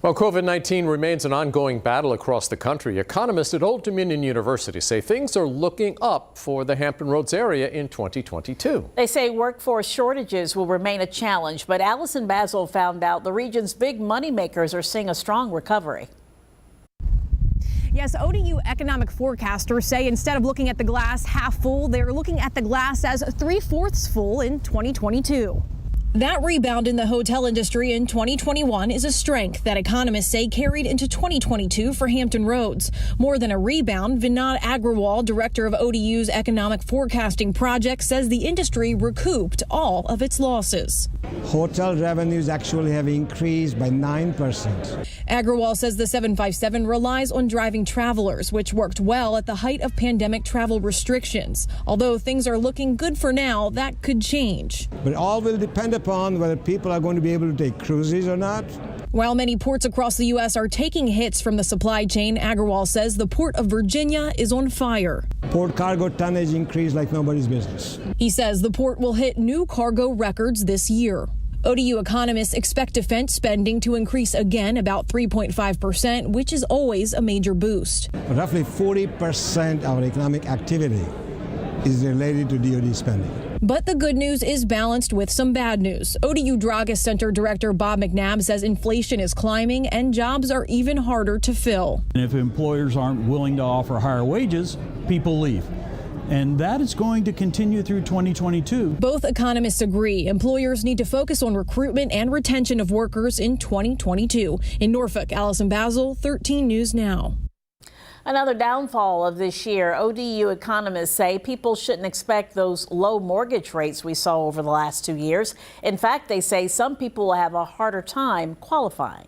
Well, COVID-19 remains an ongoing battle across the country. Economists at Old Dominion University say things are looking up for the Hampton Roads area in 2022. They say workforce shortages will remain a challenge, but Allison Basil found out the region's big moneymakers are seeing a strong recovery. Yes, ODU economic forecasters say instead of looking at the glass half full, they're looking at the glass as 3/4 full in 2022. That rebound in the hotel industry in 2021 is a strength that economists say carried into 2022 for Hampton Roads. More than a rebound, Vinod Agrawal, director of ODU's economic forecasting project, says the industry recouped all of its losses. Hotel revenues actually have increased by 9%. Agrawal says the 757 relies on driving travelers, which worked well at the height of pandemic travel restrictions. Although things are looking good for now, that could change. But all will depend upon whether people are going to be able to take cruises or not. While many ports across the U.S. are taking hits from the supply chain, Agrawal says the Port of Virginia is on fire. Port cargo tonnage increased like nobody's business. He says the port will hit new cargo records this year. ODU economists expect defense spending to increase again about 3.5%, which is always a major boost. Roughly 40% of our economic activity is related to DoD spending. But the good news is balanced with some bad news. ODU Dragas Center Director Bob McNabb says inflation is climbing and jobs are even harder to fill. And if employers aren't willing to offer higher wages, people leave. And that is going to continue through 2022. Both economists agree employers need to focus on recruitment and retention of workers in 2022. In Norfolk, Allison Basil, 13 News Now. Another downfall of this year, ODU economists say people shouldn't expect those low mortgage rates we saw over the last 2 years. In fact, they say some people will have a harder time qualifying.